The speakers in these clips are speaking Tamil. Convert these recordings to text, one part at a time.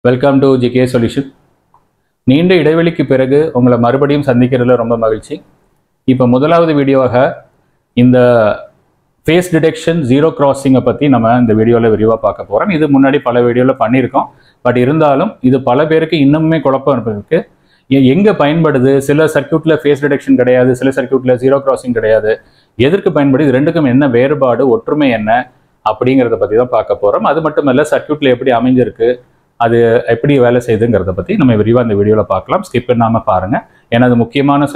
Welcome to GK solution. நீண்ட இடைவெளிக்கு பிறகு உங்களை மறுபடியும் சந்திக்கிறதுல ரொம்ப மகிழ்ச்சி. இப்போ முதலாவது வீடியோவாக இந்த ஃபேஸ் டிடெக்ஷன் ஜீரோ கிராசிங்கை பற்றி நம்ம இந்த வீடியோவில் விரிவாக பார்க்க போகிறோம். இது முன்னாடி பல வீடியோவில் பண்ணியிருக்கோம். பட் இருந்தாலும் இது பல பேருக்கு இன்னுமே குழப்பம் இருக்குது. எங்கே பயன்படுது? சில சர்க்யூட்டில் ஃபேஸ் டிடெக்ஷன் கிடையாது, சில சர்க்யூட்டில் ஜீரோ கிராசிங் கிடையாது. எதற்கு பயன்படுது? ரெண்டுக்கும் என்ன வேறுபாடு, ஒற்றுமை என்ன அப்படிங்கிறத பற்றி தான் பார்க்க போகிறோம். அது மட்டும் இல்லை, சர்க்யூட்டில் எப்படி அமைஞ்சிருக்கு, அது எப்படி வேலை செய்யுதுங்கிறத பற்றி நம்ம விரிவாக இந்த வீடியோவில் பார்க்கலாம். ஸ்கிப் பண்ணாமல் பாருங்கள், ஏன்னா அது முக்கியமான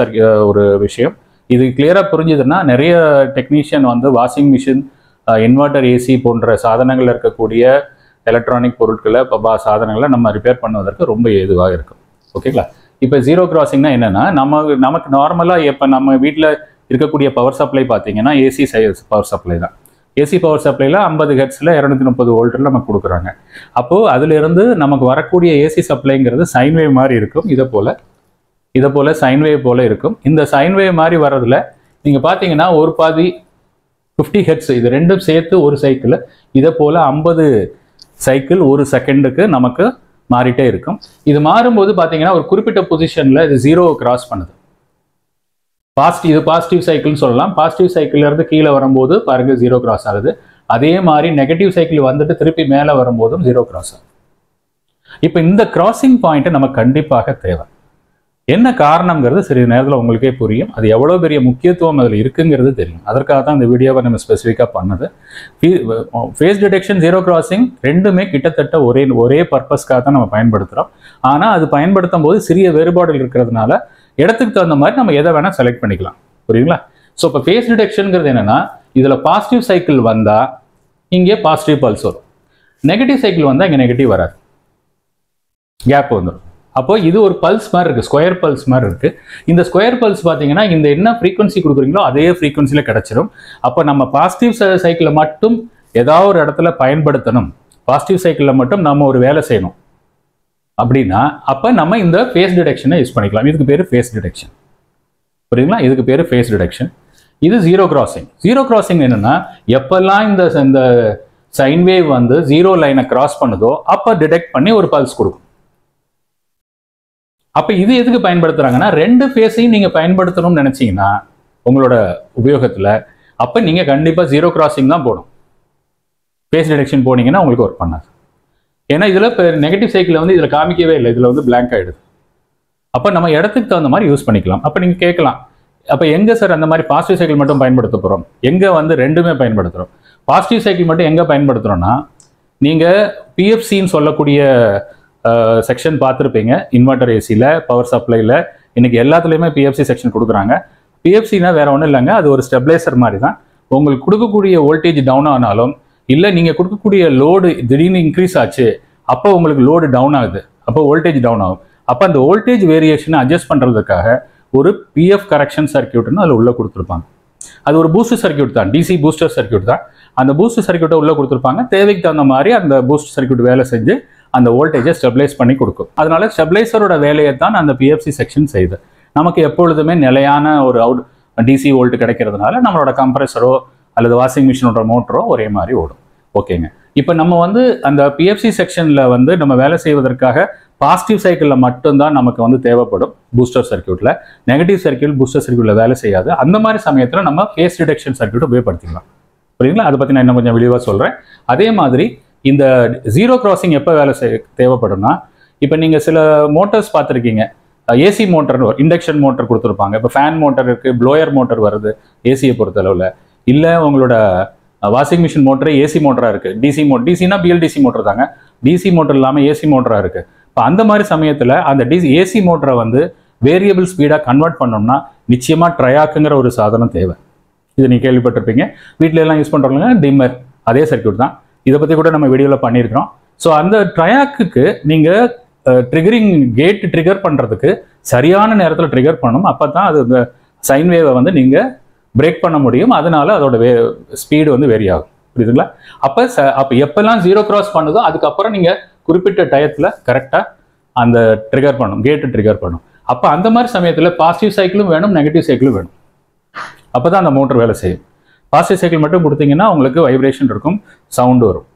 ஒரு விஷயம். இது கிளியராக புரிஞ்சுதுன்னா நிறைய technician washing machine, inverter, AC போன்ற சாதனங்கள் இருக்கக்கூடிய எலக்ட்ரானிக் பொருட்களை, சாதனங்களை நம்ம ரிப்பேர் பண்ணுவதற்கு ரொம்ப ஏதுவாக இருக்கும். ஓகேங்களா? இப்போ ஜீரோ கிராசிங்னா என்னென்னா, நமக்கு நார்மலாக இப்போ நம்ம வீட்டில் இருக்கக்கூடிய பவர் சப்ளை பார்த்தீங்கன்னா ஏசி பவர் சப்ளை தான். ஏசி பவர் சப்ளையில் 50 ஹெர்ட்ஸில் 230 வோல்ட்டில் நமக்கு கொடுக்குறாங்க. அப்போது அதிலிருந்து நமக்கு வரக்கூடிய ஏசி சப்ளைங்கிறது சைன் வேவ் மாதிரி இருக்கும். இதை போல் சைன் வேவ் போல் இருக்கும். இந்த சைன் வேவ் மாதிரி வர்றதுல நீங்கள் பார்த்தீங்கன்னா ஒரு பாதி 50 ஹெர்ட்ஸ், இது ரெண்டும் சேர்த்து ஒரு சைக்கிள், இதை போல் 50 சைக்கிள் ஒரு செகண்டுக்கு நமக்கு மாறிட்டே இருக்கும். இது மாறும்போது பார்த்தீங்கன்னா ஒரு குறிப்பிட்ட பொசிஷனில் இது ஜீரோவை கிராஸ் பண்ணுது. இது பாசிட்டிவ் சைக்கிள்னு சொல்லலாம். பாசிட்டிவ் சைக்கிள்ல இருந்து கீழே வரும்போது பாருங்க ஜீரோ கிராஸ் ஆகுது. அதே மாதிரி நெகட்டிவ் சைக்கிள் வந்துட்டு திருப்பி மேலே வரும்போதும் ஜீரோ கிராஸ் ஆகுது. இப்போ இந்த கிராசிங் பாயிண்ட் நமக்கு கண்டிப்பாக தேவை. என்ன காரணம்ங்கிறது சிறிது நேரத்தில் உங்களுக்கே புரியும். அது எவ்வளோ பெரிய முக்கியத்துவம் அதில் இருக்குங்கிறது தெரியும். அதற்காக தான் இந்த வீடியோவை நம்ம ஸ்பெசிஃபிக்காக பண்ணது. ஃபேஸ் டிடெக்ஷன், ஜீரோ கிராசிங் ரெண்டுமே கிட்டத்தட்ட ஒரே பர்பஸ்க்காக தான் நம்ம பயன்படுத்துகிறோம். ஆனால் அது பயன்படுத்தும் போது சிறிய வேறுபாடுகள் இருக்கிறதுனால இடத்துக்கு தகுந்த மாதிரி நம்ம எதை வேணால் செலக்ட் பண்ணிக்கலாம். புரியுங்களா? ஸோ இப்போ ஃபேஸ் டிடெக்ஷனுங்கிறது என்னென்னா, இதில் பாசிட்டிவ் சைக்கிள் வந்தால் இங்கே பாசிட்டிவ் பல்ஸ் வரும், நெகட்டிவ் சைக்கிள் வந்தால் இங்கே நெகட்டிவ் வராது, கேப் வந்துடும். அப்போ இது ஒரு பல்ஸ் மாதிரி இருக்குது, ஸ்கொயர் பல்ஸ் மாதிரி இருக்குது. இந்த ஸ்கொயர் பல்ஸ் பார்த்தீங்கன்னா இந்த என்ன ஃப்ரீக்வன்சி கொடுக்குறீங்களோ அதே ஃப்ரீக்வன்சியில் கிடச்சிடும். அப்போ நம்ம பாசிட்டிவ் சைக்கிளை மட்டும் ஏதாவது ஒரு இடத்துல பயன்படுத்தணும், பாசிட்டிவ் சைக்கிளில் மட்டும் நம்ம ஒரு வேலை செய்யணும் அப்படின்னா அப்போ நம்ம இந்த ஃபேஸ் டிடெக்ஷனை யூஸ் பண்ணிக்கலாம். இதுக்கு பேர் ஃபேஸ் டிடெக்ஷன். புரியுங்களா? இதுக்கு பேர் ஃபேஸ் டிடெக்ஷன். இது ஜீரோ கிராசிங். ஜீரோ கிராசிங் என்னன்னா, எப்பெல்லாம் இந்த சைன் வேவ் ஜீரோ லைனை கிராஸ் பண்ணுதோ அப்போ டிடெக்ட் பண்ணி ஒரு பல்ஸ் கொடுக்கும். அப்போ இது எதுக்கு பயன்படுத்துறாங்கன்னா, ரெண்டு ஃபேஸையும் நீங்கள் பயன்படுத்தணும்னு நினைச்சீங்கன்னா உங்களோட உபயோகத்தில் அப்போ நீங்கள் கண்டிப்பாக ஜீரோ கிராசிங் தான் போடும். ஃபேஸ் டிடெக்ஷன் போனீங்கன்னா உங்களுக்கு ஒர்க் பண்ணாது. ஏன்னா இதில் இப்போ நெகட்டிவ் சைக்கிள் இதில் காமிக்கவே இல்லை, இதில் பிளாங்க் ஆகிடுது. அப்போ நம்ம இடத்துக்கு தகுந்த மாதிரி யூஸ் பண்ணிக்கலாம். அப்போ நீங்கள் கேட்கலாம், அப்போ எங்கே சார் அந்த மாதிரி பாசிட்டிவ் சைக்கிள் மட்டும் பயன்படுத்த போகிறோம்? எங்கே ரெண்டுமே பயன்படுத்துகிறோம். பாசிட்டிவ் சைக்கிள் மட்டும் எங்கே பயன்படுத்துகிறோன்னா, நீங்கள் பிஎஃப்சின்னு சொல்லக்கூடிய செக்ஷன் பார்த்துருப்பீங்க. இன்வெர்டர் ஏசியில், பவர் சப்ளையில், இன்றைக்கி எல்லாத்துலேயுமே பிஎஃப்சி செக்ஷன் கொடுக்குறாங்க. பிஎஃப்சினா வேறு ஒன்றும் இல்லைங்க, அது ஒரு ஸ்டெபிளைசர் மாதிரி தான். உங்களுக்கு கொடுக்கக்கூடிய வோல்டேஜ் டவுன் ஆனாலும், இல்லை நீங்கள் கொடுக்கக்கூடிய லோடு திடீர்னு இன்க்ரீஸ் ஆச்சு, அப்போ உங்களுக்கு லோடு டவுன் ஆகுது, அப்போ வோல்டேஜ் டவுன் ஆகும். அப்போ அந்த வோல்டேஜ் வேரியேஷனை அட்ஜஸ்ட் பண்ணுறதுக்காக ஒரு பிஎஃப் கரெக்ஷன் சர்க்யூட்னு அதில் உள்ளே கொடுத்துருப்பாங்க. அது ஒரு பூஸ்டர் சர்க்யூட் தான், டிசி பூஸ்டர் சர்க்யூட் தான். அந்த பூஸ்டர் சர்க்யூட்டை உள்ளே கொடுத்துருப்பாங்க. தேவைக்கு தகுந்த மாதிரி அந்த பூஸ்டர் சர்க்யூட் வேலை செஞ்சு அந்த வோல்டேஜை ஸ்டெபிளைஸ் பண்ணி கொடுக்கும். அதனால ஸ்டெபிளைசரோட வேலையை தான் அந்த பிஎஃப்சி செக்ஷன் செய்யுது. நமக்கு எப்பொழுதுமே நிலையான ஒரு டிசி வோல்ட் கிடைக்கிறதுனால நம்மளோட கம்ப்ரெசரோ அல்லது வாஷிங் மிஷினோட மோட்டரோ ஒரே மாதிரி ஓடும். ஓகேங்க. இப்போ நம்ம அந்த பிஎஃப்சி செக்ஷனில் நம்ம வேலை செய்வதற்காக பாசிட்டிவ் சைக்கிளில் மட்டும்தான் நமக்கு தேவைப்படும் பூஸ்டர் சர்க்யூட்டில். நெகட்டிவ் சர்க்யூட் பூஸ்டர் சர்க்யூட்டில் வேலை செய்யாது. அந்த மாதிரி சமயத்தில் நம்ம ஃபேஸ் டிடெக்ஷன் சர்க்யூட் உபயோகப்படுத்திக்கலாம். புரியுங்களா? அதை பற்றி நான் இன்னும் கொஞ்சம் விரிவாக சொல்கிறேன். அதே மாதிரி இந்த ஜீரோ கிராசிங் எப்போ வேலை தேவைப்படும்னா, இப்போ நீங்கள் சில மோட்டர்ஸ் பார்த்துருக்கீங்க, ஏசி மோட்டர், இண்டக்ஷன் மோட்டர் கொடுத்துருப்பாங்க. இப்போ ஃபேன் மோட்டர் இருக்குது, ப்ளோயர் மோட்டர் வருது ஏசியை பொறுத்தளவில். இல்லை உங்களோட வாஷிங் மிஷின் மோட்டரே ஏசி மோட்டராக இருக்குது, டிசினா பிஎல்டிசி மோட்டர் தாங்க, டிசி மோட்டர் இல்லாமல் ஏசி மோட்டராக இருக்குது. இப்போ அந்த மாதிரி சமயத்தில் அந்த ஏசி மோட்டரை வேரியபிள் ஸ்பீடாக கன்வெர்ட் பண்ணோம்னா நிச்சயமாக ட்ரையாக்குங்கிற ஒரு சாதனம் தேவை. இது நீங்கள் கேள்விப்பட்டிருப்பீங்க. வீட்டில எல்லாம் யூஸ் பண்ணுறவங்க டிம்மர், அதே சர்க்யூட் தான். இதை பற்றி கூட நம்ம வீடியோவில் பண்ணியிருக்கிறோம். ஸோ அந்த ட்ரையாக்குக்கு நீங்கள் ட்ரிகரிங் கேட் ட்ரிகர் பண்ணுறதுக்கு சரியான நேரத்தில் ட்ரிகர் பண்ணணும். அப்போ தான் அது இந்த சைன் வேவை நீங்கள் பிரேக் பண்ண முடியும். அதனால அதோட ஸ்பீடு வேரி ஆகும். புரியுதுங்களா? அப்போ எப்பெல்லாம் ஜீரோ கிராஸ் பண்ணுதோ அதுக்கப்புறம் நீங்கள் குறிப்பிட்ட டயத்தில் கரெக்டாக அந்த ட்ரிகர் பண்ணணும், கேட்டு ட்ரிகர் பண்ணணும். அப்போ அந்த மாதிரி சமயத்தில் பாசிட்டிவ் சைக்கிளும் வேணும், நெகட்டிவ் சைக்கிளும் வேணும். அப்போ தான் அந்த மோட்டர் வேலை செய்யும். பாசிட்டிவ் சைக்கிள் மட்டும் கொடுத்தீங்கன்னா உங்களுக்கு வைப்ரேஷன் இருக்கும், சவுண்டு வரும்.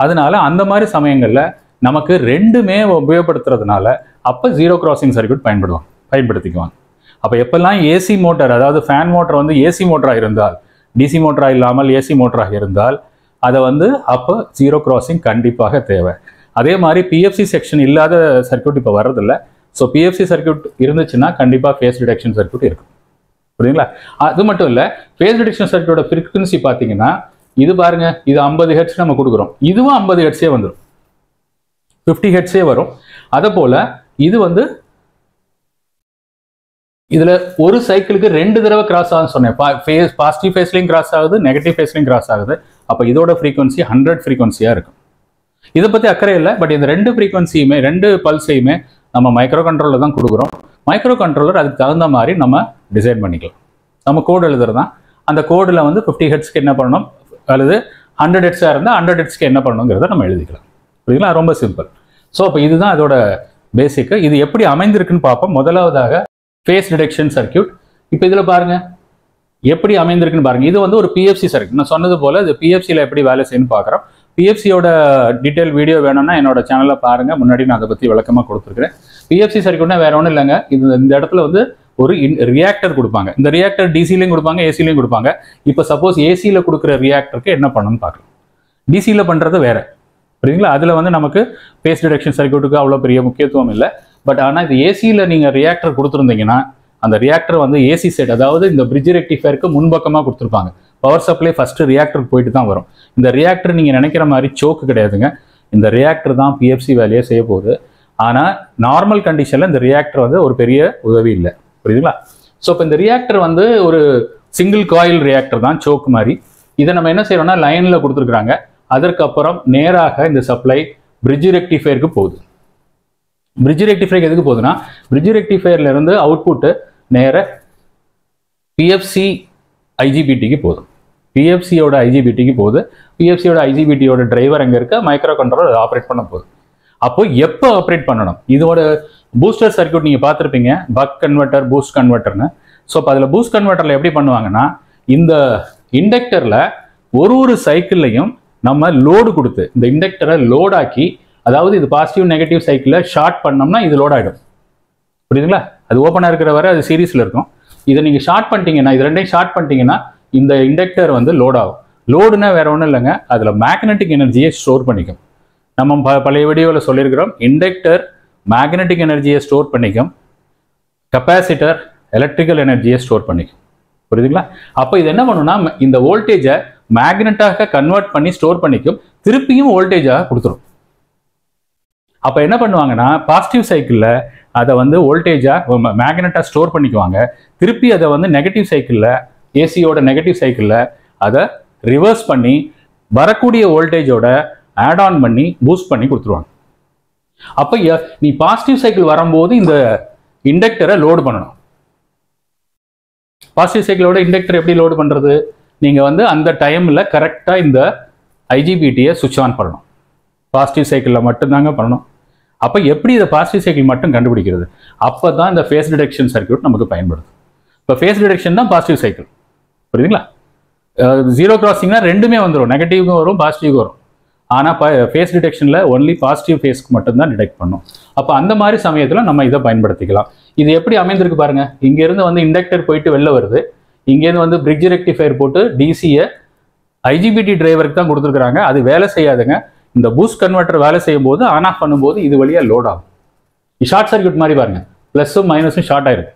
அதனால அந்த மாதிரி சமயங்களில் நமக்கு ரெண்டுமே உபயோகப்படுத்துறதுனால அப்போ ஜீரோ கிராசிங் சர்க்யூட் பயன்படுத்திக்குவாங்க. அப்போ எப்பெல்லாம் ஏசி மோட்டார், அதாவது ஃபேன் மோட்டர் வந்து ஏசி மோட்டராக இருந்தால், டிசி மோட்டராக இல்லாமல் ஏசி மோட்டராக இருந்தால் அதை வந்து அப்போ ஜீரோ கிராசிங் கண்டிப்பாக தேவை. அதே மாதிரி பிஎஃப்சி செக்ஷன் இல்லாத சர்க்யூட் இப்போ வர்றதில்லை. ஸோ பிஎஃப்சி சர்க்யூட் இருந்துச்சுன்னா கண்டிப்பாக ஃபேஸ் டிடெக்ஷன் சர்க்யூட் இருக்கும். புரியுங்களா? அது மட்டும் இல்லை, ஃபேஸ் டிடெக்ஷன் சர்க்யூட்டோட ஃப்ரீக்வன்சி பார்த்தீங்கன்னா இது பாருங்க, இது 50 ஹெர்ட்ஸ் நம்ம கொடுக்குறோம், இதுவும் 50 ஹெர்ட்ஸே வந்துடும், 50 ஹெர்ட்ஸே வரும். அதை போல இது வந்து இதுல ஒரு சைக்கிளுக்கு 2 தடவை கிராஸ் ஆகுதுன்னு சொன்னேன். பாசிட்டிவ் ஃபேஸ்லையும் கிராஸ் ஆகுது, நெகட்டிவ் ஃபேஸ்லையும் கிராஸ் ஆகுது. அப்போ இதோட ஃப்ரீக்வன்சி 100 ஃப்ரீக்வன்சியா இருக்கும். இதை பத்தி அக்கறை இல்லை. பட் இந்த 2 ஃப்ரீக்வன்சியுமே 2 பல்ஸையுமே நம்ம மைக்ரோ கண்ட்ரோலர் தான் கொடுக்குறோம். மைக்ரோ கண்ட்ரோலர் அதுக்கு தகுந்த மாதிரி நம்ம டிசைன் பண்ணிக்கலாம். நம்ம கோடு எழுதுறதான், அந்த கோடில் வந்து 50 ஹெர்ட்ஸ்க்கு என்ன பண்ணணும், அல்லது 100 ஹெர்ட்ஸாக இருந்தால் 100 ஹெர்ட்ஸ்க்கு என்ன பண்ணணுங்கிறத நம்ம எழுதிக்கலாம். புரியுங்களா? ரொம்ப சிம்பிள். ஸோ அப்போ இதுதான் அதோட பேசிக்கு. இது எப்படி அமைந்திருக்குன்னு பார்ப்போம். முதலாவதாக ஃபேஸ் டிடெக்ஷன் சர்க்யூட். இப்போ இதில் பாருங்க எப்படி அமைந்திருக்குன்னு பாருங்க. இது வந்து ஒரு பிஎஃப்சி சர்க்யூட். நான் சொன்னது போல இது பிஎஃப்சியில் எப்படி வேலை செய்யணும்னு பார்க்குறோம். பிஎஃப்சியோட டீட்டெயில் வீடியோ வேணும்னா என்னோட சேனலில் பாருங்க, முன்னாடி நான் அதை பற்றி விளக்கமாக கொடுத்துருக்கிறேன். பிஎஃப்சி சர்க்யூட்னா வேற ஒன்றும் இல்லைங்க. இந்த இடத்துல வந்து ஒரு ரியாக்டர் கொடுப்பாங்க. இந்த ரியாக்டர் டிசிலையும் கொடுப்பாங்க, ஏசிலையும் கொடுப்பாங்க. இப்போ சப்போஸ் ஏசியில் கொடுக்குற ரியாக்டருக்கு என்ன பண்ணணும்னு பார்க்கலாம். டிசியில் பண்ணுறது வேற. புரியுங்களா? அதில் வந்து நமக்கு ஃபேஸ் டிடெக்ஷன் சர்க்யூட்டுக்கு அவ்வளோ பெரிய முக்கியத்துவம் இல்லை. பட் ஆனால் இது ஏசியில் நீங்கள் ரியாக்டர் கொடுத்துருந்தீங்கன்னா அந்த ரியாக்டர் வந்து ஏசி செட், அதாவது இந்த பிரிட்ஜ் ரெக்டிஃபயருக்கு முன்பக்கமாக கொடுத்துருப்பாங்க. பவர் சப்ளை ஃபர்ஸ்ட் ரியாக்டருக்கு போயிட்டு தான் வரும். இந்த ரியாக்டர் நீங்கள் நினைக்கிற மாதிரி சோக்கு கிடையாதுங்க. இந்த ரியாக்டர் தான் பிஎஃப்சி வேலையை செய்ய போகுது. ஆனால் நார்மல் கண்டிஷனில் இந்த ரியாக்டர் வந்து ஒரு பெரிய உதவி இல்லை. புரியுதுங்களா? ஸோ இப்போ இந்த ரியாக்டர் வந்து ஒரு சிங்கிள் காயில் ரியாக்டர் தான், சோக்கு மாதிரி. இதை நம்ம என்ன செய்யறோம்னா லைனில் கொடுத்துருக்குறாங்க. அதற்கப்புறம் நேராக இந்த சப்ளை பிரிட்ஜ் ரெக்டிஃபயருக்கு போகுது. பிரிட்ஜ் ரெக்டிஃபயருக்கு எதுக்கு போகுதுன்னா, பிரிட்ஜ் ரெக்டிஃபயர்ல இருந்து அவுட்புட்டு நேர பிஎஃப்சி ஐஜிபிடிக்கு போகுது. பிஎஃப்சியோட ஐஜிபிடிக்கு போகுது. பிஎஃப்சியோட ஐஜிபிடியோட டிரைவர் எங்கே இருக்க, மைக்ரோ கண்ட்ரோலர் ஆப்ரேட் பண்ண போகுது. அப்போ எப்போ ஆப்ரேட் பண்ணணும்? இதோட பூஸ்டர் சர்க்யூட் நீங்கள் பார்த்துருப்பீங்க, பக் கன்வெர்ட்டர், பூஸ்ட் கன்வெர்ட்டர்னு. ஸோ இப்போ அதில் பூஸ்ட் கன்வெர்ட்டரில் எப்படி பண்ணுவாங்கன்னா, இந்த இண்டக்டரில் ஒரு சைக்கிள்லையும் நம்ம லோடு கொடுத்து இந்த இண்டக்டரை லோடாக்கி, அதாவது இது பாசிட்டிவ் நெகட்டிவ் சைக்கிளில் ஷார்ட் பண்ணோம்னா இது லோட் ஆகிடும். புரியுதுங்களா? அது ஓப்பனாக இருக்கிற வரை அது சீரீஸில் இருக்கும். இதை நீங்கள் ஷார்ட் பண்ணிட்டீங்கன்னா, இது ரெண்டையும் ஷார்ட் பண்ணிட்டீங்கன்னா இந்த இண்டக்டர் வந்து லோட் ஆகும். லோடுனா வேற ஒன்றும் இல்லைங்க, அதில் மேக்னெட்டிக் எனர்ஜியை ஸ்டோர் பண்ணிக்கும். நம்ம பழைய வீடியோவில் சொல்லியிருக்கிறோம், இண்டக்டர் மேக்னெட்டிக் எனர்ஜியை ஸ்டோர் பண்ணிக்கும், கெப்பாசிட்டர் எலக்ட்ரிக்கல் எனர்ஜியை ஸ்டோர் பண்ணிக்கும். புரியுதுங்களா? அப்போ இது என்ன பண்ணுன்னா, இந்த வோல்டேஜை மேக்னெட்டாக கன்வெர்ட் பண்ணி ஸ்டோர் பண்ணிக்கும், திருப்பியும் வோல்டேஜாக கொடுத்துரும். அப்போ என்ன பண்ணுவாங்கன்னா, பாசிட்டிவ் சைக்கிளில் அதை வந்து வோல்டேஜாக மேக்னெட்டாக ஸ்டோர் பண்ணிக்குவாங்க. திருப்பி அதை வந்து நெகட்டிவ் சைக்கிளில், ஏசியோட நெகட்டிவ் சைக்கிளில் அதை ரிவர்ஸ் பண்ணி வரக்கூடிய வோல்டேஜோட ஆட் ஆன் பண்ணி பூஸ்ட் பண்ணி கொடுத்துருவாங்க. அப்போ நீ பாசிட்டிவ் சைக்கிள் வரும்போது இந்த இண்டக்டரை லோடு பண்ணணும். பாசிட்டிவ் சைக்கிளோட இண்டக்டர் எப்படி லோடு பண்ணுறது? நீங்கள் வந்து அந்த டைமில் கரெக்டாக இந்த ஐஜிபிடியை சுவிட்ச் ஆன் பண்ணணும். பாசிட்டிவ் சைக்கிளில் மட்டும்தாங்க பண்ணணும். அப்போ எப்படி இதை பாசிட்டிவ் சைக்கிள் மட்டும் கண்டுபிடிக்கிறது? அப்போ தான் இந்த ஃபேஸ் டிடெக்ஷன் சர்க்யூட் நமக்கு பயன்படுது. இப்போ ஃபேஸ் டிடெக்ஷன் தான் பாசிட்டிவ் சைக்கிள். புரியுதுங்களா? ஜீரோ கிராசிங்னா ரெண்டுமே வந்துடும், நெகட்டிவ்க்கும் வரும், பாசிட்டிவ்க்கும் வரும். ஆனால் ஃபேஸ் டிடெக்ஷனில் ஒன்லி பாசிட்டிவ் ஃபேஸ்க்கு மட்டும்தான் டிடெக்ட் பண்ணும். அப்போ அந்த மாதிரி சமயத்தில் நம்ம இதை பயன்படுத்திக்கலாம். இது எப்படி அமைந்திருக்கு பாருங்க. இங்கேருந்து வந்து இண்டக்டர் போயிட்டு வெளில வருது, இங்கேருந்து வந்து பிரிட்ஜ் ரெக்டிஃபயர் போட்டு டிசியை ஐஜிபிடி டிரைவருக்கு தான் கொடுத்துருக்குறாங்க. அது வேலை செய்யாதுங்க. இந்த பூஸ்ட் கன்வெர்ட்டர் வேலை செய்யும் போது, ஆன் ஆஃப் பண்ணும்போது இது வழியாக லோட் ஆகும். ஷார்ட் சர்க்யூட் மாதிரி பாருங்க, ப்ளஸும் மைனஸும் ஷார்ட் ஆயிருக்கு.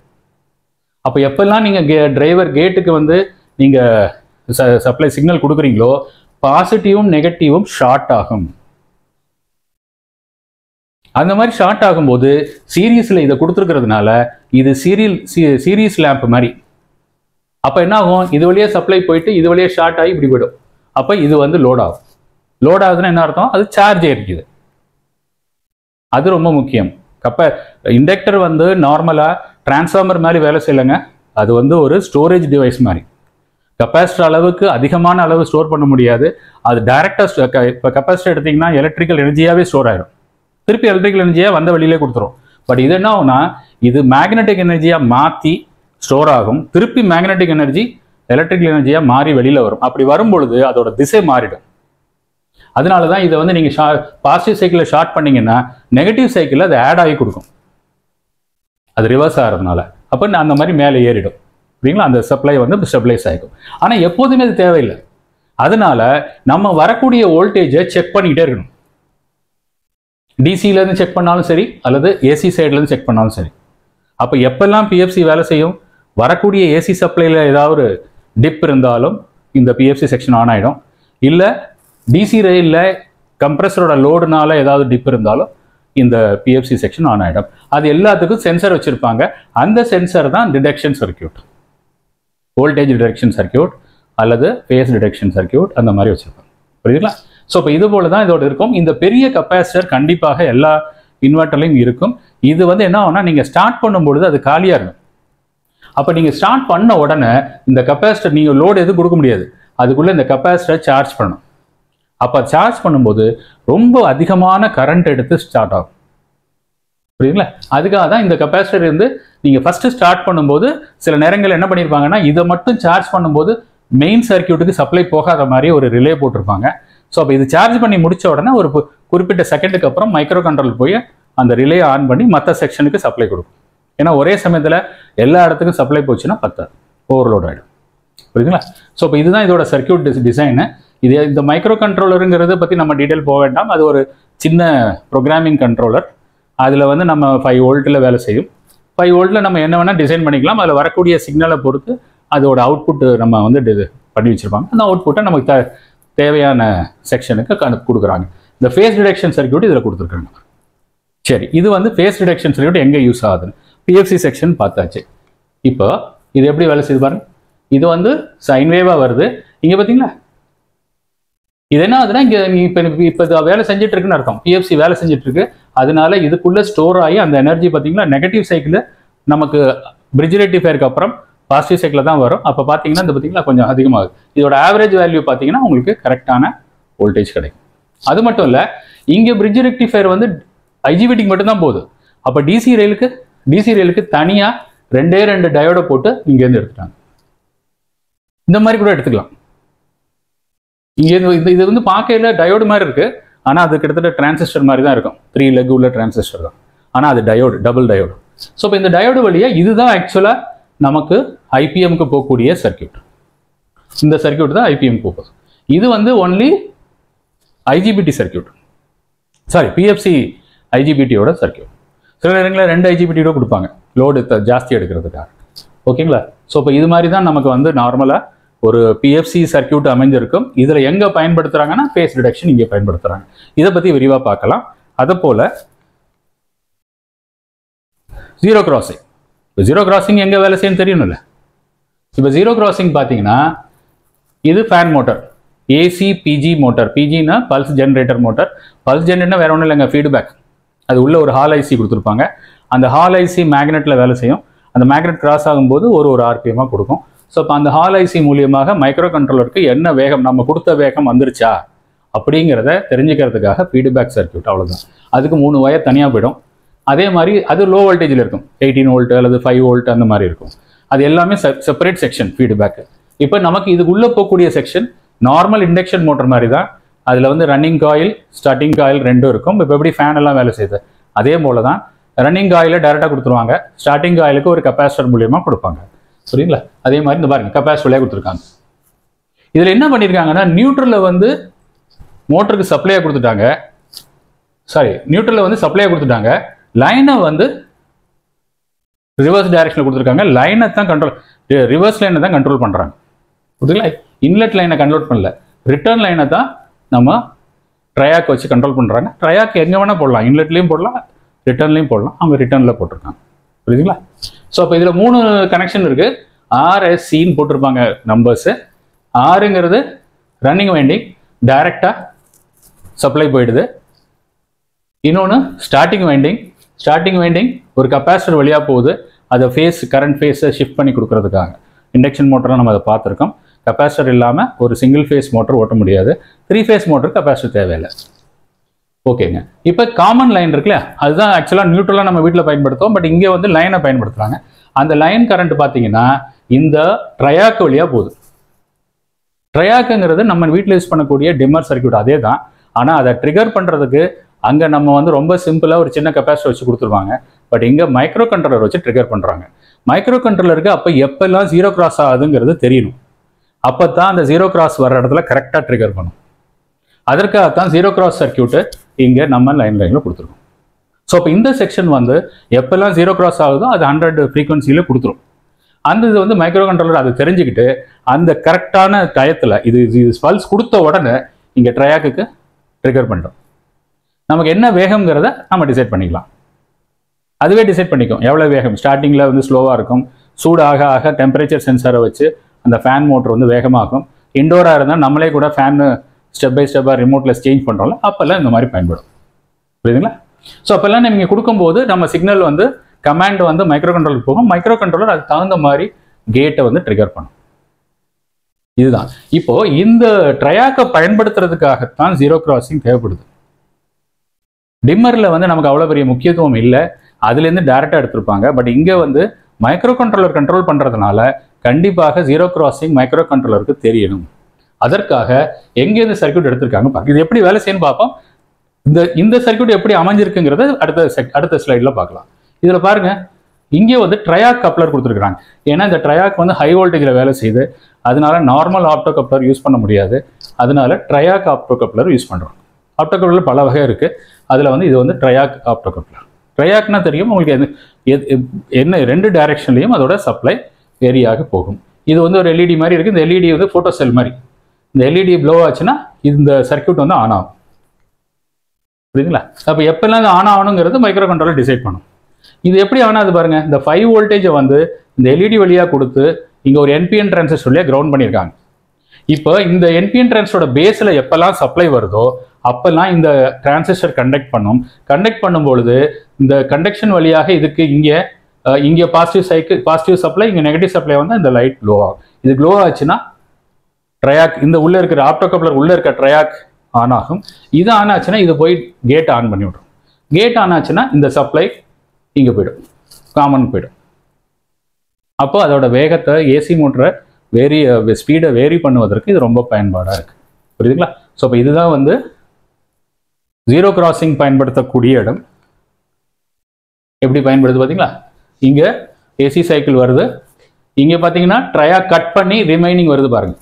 அப்போ எப்பெல்லாம் நீங்கள் டிரைவர் கேட்டுக்கு வந்து நீங்கள் சப்ளை சிக்னல் கொடுக்குறீங்களோ, பாசிட்டிவும் நெகட்டிவும் ஷார்ட் ஆகும். அந்த மாதிரி ஷார்ட் ஆகும்போது சீரீஸில் இதை கொடுத்துருக்கிறதுனால இது சீரீஸ் லேம்ப் மாதிரி. அப்போ என்ன ஆகும்? இது வழியாக சப்ளை போயிட்டு இது வழியாக ஷார்ட் ஆகி இப்படி போய்டும். அப்போ இது வந்து லோட் ஆகும். லோட் ஆகுதுன்னா என்ன அர்த்தம்? அது சார்ஜ் இருக்குது. அது ரொம்ப முக்கியம். அப்போ இண்டக்டர் வந்து நார்மலாக டிரான்ஸ்ஃபார்மர் மாதிரி வேலை செய்யலைங்க. அது வந்து ஒரு ஸ்டோரேஜ் டிவைஸ் மாதிரி. கெப்பாசிட்டர் அளவுக்கு அதிகமான அளவு ஸ்டோர் பண்ண முடியாது. அது டைரெக்டாக இப்போ கெப்பாசிட்டர் எடுத்திங்கன்னா எலக்ட்ரிக்கல் எனர்ஜியாகவே ஸ்டோர் ஆயிடும். திருப்பி எலக்ட்ரிக்கல் எனர்ஜியாக வந்த வெளியிலே கொடுத்துரும். பட் இது என்ன ஆகும்னா, இது மேக்னெட்டிக் எனர்ஜியாக மாற்றி ஸ்டோர் ஆகும். திருப்பி மேக்னெட்டிக் எனர்ஜி எலக்ட்ரிக்கல் எனர்ஜியாக மாறி வெளியில் வரும். அப்படி வரும்பொழுது அதோட திசை மாறிடும். அதனால தான் இதை வந்து நீங்கள் பாசிட்டிவ் சைக்கிளில் ஷார்ட் பண்ணீங்கன்னா நெகட்டிவ் சைக்கிளில் அது ஆட் ஆகி கொடுக்கும், அது ரிவர்ஸ் ஆகிறதுனால. அப்போ அந்த மாதிரி மேலே ஏறிடும், சரிங்களா? அந்த சப்ளை வந்து ஸ்டெபிளைஸ் ஆகிடும். ஆனால் எப்போதுமே அது தேவையில்லை. அதனால நம்ம வரக்கூடிய வோல்டேஜை செக் பண்ணிக்கிட்டே இருக்கணும். டிசியிலேருந்து செக் பண்ணாலும் சரி, அல்லது ஏசி சைட்லேருந்து செக் பண்ணாலும் சரி. அப்போ எப்பெல்லாம் பிஎஃப்சி வேலை செய்யும், வரக்கூடிய ஏசி சப்ளையில் ஏதாவது டிப் இருந்தாலும் இந்த பிஎஃப்சி செக்ஷன் ஆன் ஆகிடும். இல்லை டிசி ரயிலில் கம்ப்ரெஸரோட லோடுனால ஏதாவது டிப் இருந்தாலும் இந்த பிஎஃப்சி செக்ஷன் ஆன் ஆகிடும். அது எல்லாத்துக்கும் சென்சர் வச்சுருப்பாங்க. அந்த சென்சர் தான் detection circuit, voltage detection circuit அல்லது ஃபேஸ் டிடெக்ஷன் சர்க்கியூட், அந்த மாதிரி வச்சுருப்பாங்க. புரியுதுங்களா? ஸோ இப்போ இது போல தான் இதோட இருக்கும். இந்த பெரிய கெப்பாசிட்டர் கண்டிப்பாக எல்லா இன்வெர்ட்டர்லையும் இருக்கும். இது வந்து என்ன ஆகும்னா, நீங்கள் ஸ்டார்ட் பண்ணும்பொழுது அது காலியாக இருக்கும். அப்போ நீங்கள் ஸ்டார்ட் பண்ண உடனே இந்த கெப்பாசிட்டர் நீங்கள் லோடு எதுவும் கொடுக்க முடியாது, அதுக்குள்ளே இந்த கெப்பாசிட்டர் சார்ஜ் பண்ணணும். அப்போ சார்ஜ் பண்ணும்போது ரொம்ப அதிகமான கரண்ட் எடுத்து ஸ்டார்ட் ஆகும். புரியுதுங்களா? அதுக்காக தான் இந்த கெப்பாசிட்டர் இருந்து நீங்கள் ஃபஸ்ட்டு ஸ்டார்ட் பண்ணும்போது சில நேரங்கள் என்ன பண்ணியிருப்பாங்கன்னா, இதை மட்டும் சார்ஜ் பண்ணும்போது மெயின் சர்க்கியூட்டுக்கு சப்ளை போகாத மாதிரி ஒரு ரிலே போட்டிருப்பாங்க. ஸோ அப்போ இது சார்ஜ் பண்ணி முடித்த உடனே ஒரு குறிப்பிட்ட செகண்டுக்கு அப்புறம் மைக்ரோ கண்ட்ரோல் போய் அந்த ரிலே ஆன் பண்ணி மற்ற செக்ஷனுக்கு சப்ளை கொடுக்கும். ஏன்னா ஒரே சமயத்தில் எல்லா இடத்துக்கும் சப்ளை போச்சுன்னா பத்தாது, ஓவர்லோட் ஆகிடும். புரியுதுங்களா? ஸோ இப்போ இதுதான் இதோட சர்க்கியூட் டிசைனு. இது இந்த மைக்ரோ கண்ட்ரோலருங்கிறத பற்றி நம்ம டீட்டெயில் போக வேண்டாம். அது ஒரு சின்ன ப்ரோக்ராமிங் கண்ட்ரோலர். அதில் வந்து நம்ம 5 வோல்ட்டில் வேலை செய்யும். 5 வோல்ட்டில் நம்ம என்ன வேணால் டிசைன் பண்ணிக்கலாம். அதில் வரக்கூடிய சிக்னலை பொறுத்து அதோட அவுட்புட் நம்ம வந்து பண்ணி வச்சுருப்பாங்க. அந்த அவுட்புட்டை நமக்கு தேவையான செக்ஷனுக்கு கொடுக்குறாங்க. இந்த ஃபேஸ் டிடெக்ஷன் சர்க்கியூட் இதில் கொடுத்துருக்காங்க. சரி, இது வந்து ஃபேஸ் டிடெக்ஷன் சர்க்கியூட் எங்கே யூஸ் ஆகுதுன்னு பிஎஃப்சி செக்ஷன் பார்த்தாச்சு. இப்போ இது எப்படி வேலை செய்து பாருங்க. இது வந்து சைன் வேவாக வருது. இங்கே பார்த்தீங்களா, இது என்ன ஆகுதுன்னா, இங்கே இப்போ வேலை செஞ்சுட்டு இருக்குன்னு அர்த்தம். பிஎஃப்சி வேலை செஞ்சுட்டு இருக்கு. அதனால இதுக்குள்ளே ஸ்டோர் ஆகி அந்த எனர்ஜி பார்த்தீங்கன்னா நெகட்டிவ் சைக்கிள் நமக்கு பிரிட்ஜ் ரெக்டிஃபையருக்கு அப்புறம் பாசிட்டிவ் சைக்கிளில் தான் வரும். அப்போ பார்த்தீங்கன்னா இந்த பார்த்தீங்களா கொஞ்சம் அதிகமாகுது. இதோட ஆவரேஜ் வேல்யூ பார்த்தீங்கன்னா உங்களுக்கு கரெக்டான வோல்டேஜ் கிடைக்கும். அது மட்டும் இல்லை, இங்கே பிரிட்ஜ் ரெக்டிஃபையர் வந்து ஐஜிபிடிக்கு மட்டும்தான் போகுது. அப்போ டிசி ரயிலுக்கு தனியாக 2 டயோடை போட்டு இங்கேருந்து எடுத்துட்டாங்க. இந்த மாதிரி கூட எடுத்துக்கலாம். இங்கே இது வந்து பார்க்கையில் டயோடு மாதிரி இருக்கு, ஆனால் அது கிட்டத்தட்ட டிரான்சிஸ்டர் மாதிரி தான் இருக்கும். 3 லெக் உள்ள டிரான்சிஸ்டர் தான், ஆனால் அது டயோடு, டபுள் டயோடு. ஸோ இப்போ இந்த டயோடு வழியாக இதுதான் ஆக்சுவலாக நமக்கு ஐபிஎம்க்கு போகக்கூடிய சர்க்கியூட். இந்த சர்க்கியூட் தான் ஐபிஎம் போகுது. இது வந்து only IGBT circuit, sorry PFC ஐஜிபிடியோட சர்க்கியூட். சில நேரங்களில் 2 ஐஜிபிடியோட கொடுப்பாங்க லோடு ஜாஸ்தி எடுக்கிறதுக்காக. ஓகேங்களா? ஸோ இப்போ இது மாதிரி தான் நமக்கு வந்து நார்மலாக ஒரு பிஎஃப்சி சர்க்கியூட் அமைஞ்சிருக்கும். இதில் எங்கே பயன்படுத்துகிறாங்கன்னா ஃபேஸ் டிடெக்ஷன் இங்கே பயன்படுத்துகிறாங்க. இதை பற்றி விரிவாக பார்க்கலாம். அதை போல் ஜீரோ கிராசிங். இப்போ ஜீரோ கிராசிங் எங்கே வேலை செய்யணும் தெரியணும்ல. இப்போ ஜீரோ கிராசிங் பார்த்தீங்கன்னா இது fan motor, AC PG motor. பிஜினா பல்ஸ் ஜென்ரேட்டர் மோட்டர். பல்ஸ் ஜென்ரேட்டர்னா வேற ஒன்றும் இல்லைங்க, ஃபீட்பேக். அது உள்ள ஒரு ஹால் ஐசி கொடுத்துருப்பாங்க. அந்த ஹால் ஐசி மேக்னெட்டில் வேலை செய்யும். அந்த மேக்னெட் கிராஸ் ஆகும்போது ஒரு ஆர்பிஎம்மாக கொடுக்கும். ஸோ இப்போ அந்த ஹால் ஐசி மூலியமாக மைக்ரோ கண்ட்ரோலருக்கு என்ன வேகம், நம்ம கொடுத்த வேகம் வந்துருச்சா அப்படிங்கிறத தெரிஞ்சுக்கிறதுக்காக ஃபீட்பேக் சர்க்கியூட், அவ்வளோதான். அதுக்கு 3 வயர் தனியாக போயிடும். அதே மாதிரி அது லோ வோல்டேஜில் இருக்கும், 18 வோல்ட் அல்லது 5 வோல்ட் அந்த மாதிரி இருக்கும். அது எல்லாமே செப்பரேட் செக்ஷன் ஃபீட்பேக். இப்போ நமக்கு இதுக்குள்ளே போகக்கூடிய செக்ஷன் நார்மல் இண்டக்ஷன் மோட்டர் மாதிரி தான். அதில் வந்து ரன்னிங் காயில், ஸ்டார்டிங் காயில் 2 இருக்கும். இப்போ எப்படி ஃபேன் எல்லாம் வேலை செய்யுது அதே போல தான். ரன்னிங் காயில டைரெக்டாக கொடுத்துருவாங்க, ஸ்டார்டிங் காயிலுக்கு ஒரு கெப்பாசிட்டர் மூலியமாக கொடுப்பாங்க. சரிங்களா? அதே மாதிரி இந்த பாருங்க கெப்பாசிட்டர் வழியாக கொடுத்துருக்காங்க. இதில் என்ன பண்ணியிருக்காங்கன்னா, நியூட்ரலில் வந்து மோட்டருக்கு சப்ளையாக கொடுத்துட்டாங்க, நியூட்ரலில் வந்து சப்ளையாக கொடுத்துட்டாங்க. லைனை வந்து ரிவர்ஸ் டைரக்ஷனில் கொடுத்துருக்காங்க. லைனை தான் கண்ட்ரோல், ரிவர்ஸ் லைனை தான் கண்ட்ரோல் பண்ணுறாங்க. புரியுதுங்களா? இன்லெட் லைனை கண்ட்ரோல் பண்ணல, ரிட்டர்ன் லைனை தான் நம்ம ட்ரையாக் வச்சு கண்ட்ரோல் பண்ணுறாங்க. ட்ரையாக் எங்கே வேணால் போடலாம், இன்லெட்லேயும் போடலாம், ரிட்டர்ன்லையும் போடலாம். அவங்க ரிட்டர்னில் போட்டிருக்காங்க. புரியுதுங்களா? ஸோ இப்போ இதில் 3 கனெக்ஷன் இருக்குது. ஆர்எஸ்சின்னு போட்டிருப்பாங்க நம்பர்ஸு. ஆறுங்கிறது ரன்னிங் வைண்டிங், டைரெக்டாக சப்ளை போயிடுது. இன்னொன்று ஸ்டார்டிங் வைண்டிங் ஒரு கெப்பாசிட்டர் வழியாக போகுது. அதை கரண்ட் ஃபேஸை ஷிஃப்ட் பண்ணி கொடுக்கறதுக்காக. இண்டக்ஷன் மோட்டரை நம்ம அதை பார்த்துருக்கோம். கெப்பாசிட்டர் இல்லாமல் ஒரு சிங்கிள் ஃபேஸ் மோட்டர் ஓட்ட முடியாது. 3 ஃபேஸ் மோட்டர் கெப்பாசிட்டர் தேவையில்லை. ஓகேங்க. இப்போ காமன் லைன் இருக்குல்ல, அதுதான் ஆக்சுவலாக நியூட்ரலாக நம்ம வீட்டில் பயன்படுத்துவோம். பட் இங்கே வந்து லைனை பயன்படுத்துகிறாங்க. அந்த லைன் கரண்ட் பார்த்தீங்கன்னா இந்த ட்ரையாக் வழியாக போகுது. ட்ரையாக்குங்கிறது நம்ம வீட்டில் யூஸ் பண்ணக்கூடிய டிம்மர் சர்க்கியூட் அதே தான். ஆனால் அதை ட்ரிகர் பண்ணுறதுக்கு அங்கே நம்ம வந்து ரொம்ப சிம்பிளாக ஒரு சின்ன கெப்பாசிட்டர் வச்சு கொடுத்துருவாங்க. பட் இங்கே மைக்ரோ கண்ட்ரோலர் வச்சு ட்ரிகர் பண்ணுறாங்க. மைக்ரோ கண்ட்ரோலருக்கு அப்போ எப்பெல்லாம் ஜீரோ கிராஸ் ஆகுதுங்கிறது தெரியணும். அப்போ தான் அந்த ஜீரோ கிராஸ் வர இடத்துல கரெக்டாக ட்ரிகர் பண்ணும். அதற்காகத்தான் ஜீரோ கிராஸ் சர்க்கியூட்டு இங்கே நம்ம லைனில் கொடுத்துருக்கோம். ஸோ இப்போ இந்த செக்ஷன் வந்து எப்பெல்லாம் ஜீரோ கிராஸ் ஆகுதோ அது 100 ஃப்ரீக்வன்சியில் கொடுத்துரும். அந்த இது வந்து மைக்ரோ கண்ட்ரோலர் அதை தெரிஞ்சுக்கிட்டு அந்த கரெக்டான டயத்தில் இது பல்ஸ் கொடுத்த உடனே இங்கே ட்ரையாக்குக்கு ட்ரிகர் பண்ணுறோம். நமக்கு என்ன வேகம்ங்கிறத நம்ம டிசைட் பண்ணிக்கலாம். அதுவே டிசைட் பண்ணிக்கும் எவ்வளோ வேகம். ஸ்டார்டிங்கில் வந்து ஸ்லோவாக இருக்கும். சூடு ஆக ஆக டெம்பரேச்சர் சென்சாரை வச்சு அந்த ஃபேன் மோட்டர் வந்து வேகமாகும். இண்டோராக இருந்தால் நம்மளே கூட ஃபேனு ஸ்டெப் பை ஸ்டெப்பாக ரிமோட்டில் சேஞ்ச் பண்ணுறோம்ல, அப்போல்லாம் இந்த மாதிரி பயன்படும். புரியுதுங்களா? ஸோ அப்போல்லாம் நீங்கள் கொடுக்கும்போது நம்ம சிக்னல் வந்து கமாண்ட் வந்து மைக்ரோ கண்ட்ரோலர் போகும். மைக்ரோ கண்ட்ரோலர் அதுக்கு தகுந்த மாதிரி கேட்டை வந்து ட்ரிகர் பண்ணும். இதுதான் இப்போ இந்த ட்ரையாக்கை பயன்படுத்துறதுக்காகத்தான் ஜீரோ கிராசிங் தேவைப்படுது. டிம்மரில் வந்து நமக்கு அவ்வளோ பெரிய முக்கியத்துவம் இல்லை, அதுலேருந்து டேரெக்டாக எடுத்திருப்பாங்க. பட் இங்கே வந்து மைக்ரோ கண்ட்ரோலர் கண்ட்ரோல் பண்ணுறதுனால கண்டிப்பாக ஜீரோ கிராசிங் மைக்ரோ கண்ட்ரோலருக்கு தெரியணும். அதற்காக எங்கேருந்து சர்க்கியூட் எடுத்திருக்காங்க பார்க்க. இது எப்படி வேலை செய்யணும்னு பார்ப்போம். இந்த சர்க்கியூட் எப்படி அமைஞ்சிருக்குங்கிறத அடுத்த ஸ்லைடில் பார்க்கலாம். இதில் பாருங்க, இங்கே வந்து ட்ரையாக் கப்ளர் கொடுத்துருக்காங்க. ஏன்னா இந்த ட்ரையாக் வந்து ஹை வோல்டேஜில் வேலை செய்யுது. அதனால நார்மல் ஆப்டோ கப்ளர் யூஸ் பண்ண முடியாது. அதனால ட்ரையாக் ஆப்டோ கப்ளர் யூஸ் பண்ணுறோம். ஆப்டோ கப்ளர் பல வகை இருக்குது. அதில் வந்து இது வந்து ட்ரையாக் ஆப்டோ கப்ளர். ட்ரையாக்னா தெரியும் உங்களுக்கு, என்ன 2 டைரக்ஷன்லையும் அதோட சப்ளை வேரியாக போகும். இது வந்து ஒரு எல்இடி மாதிரி இருக்குது. இந்த எல்இடி வந்து ஃபோட்டோ செல் மாதிரி. இந்த எல்இடி ப்ளோ ஆச்சுன்னா இந்த சர்க்கியூட் வந்து ஆன் ஆகும். புரியுதுங்களா? அப்போ எப்பெல்லாம் ஆன் ஆகணுங்கிறது மைக்ரோ கண்ட்ரோலர் டிசைட் பண்ணும். இது எப்படி ஆன் ஆகுது பாருங்க. இந்த 5 வோல்டேஜை வந்து இந்த எல்இடி வழியாக கொடுத்து இங்கே ஒரு என்பிஎன் டிரான்சிஸ்டர்லேயே கிரவுண்ட் பண்ணியிருக்காங்க. இப்போ இந்த என்பிஎன் டிரான்சிஸ்டரோட பேஸில் எப்பெல்லாம் சப்ளை வருதோ அப்பெல்லாம் இந்த டிரான்சிஸ்டர் கண்டக்ட் பண்ணும். கண்டக்ட் பண்ணும்பொழுது இந்த கண்டக்ஷன் வழியாக இதுக்கு இங்கே பாசிட்டிவ் சப்ளை, இங்கே நெகட்டிவ் சப்ளை வந்து இந்த லைட் க்ளோ ஆகும். இது க்ளோ ஆச்சுன்னா ட்ரையாக், இந்த உள்ளே இருக்கிற ஆப்டோ கப்ளர் உள்ளே இருக்க ட்ரையாக் ஆன் ஆகும். இது ஆன் ஆச்சுன்னா இது போய் கேட் ஆன் பண்ணி விட்ரும். கேட் ஆன் ஆச்சுன்னா இந்த சப்ளை இங்கே போயிடும், காமன் போயிடும். அப்போ அதோட வேகத்தை, ஏசி மோட்டரை ஸ்பீடை வேரி பண்ணுவதற்கு இது ரொம்ப பயன்பாடாக இருக்குது. புரியுதுங்களா? ஸோ இப்போ இதுதான் வந்து ஜீரோ கிராசிங் பயன்படுத்தக்கூடிய இடம். எப்படி பயன்படுது பார்த்தீங்களா? இங்கே ஏசி சைக்கிள் வருது. இங்கே பார்த்தீங்கன்னா ட்ரையாக் கட் பண்ணி ரிமைனிங் வருது பாருங்க.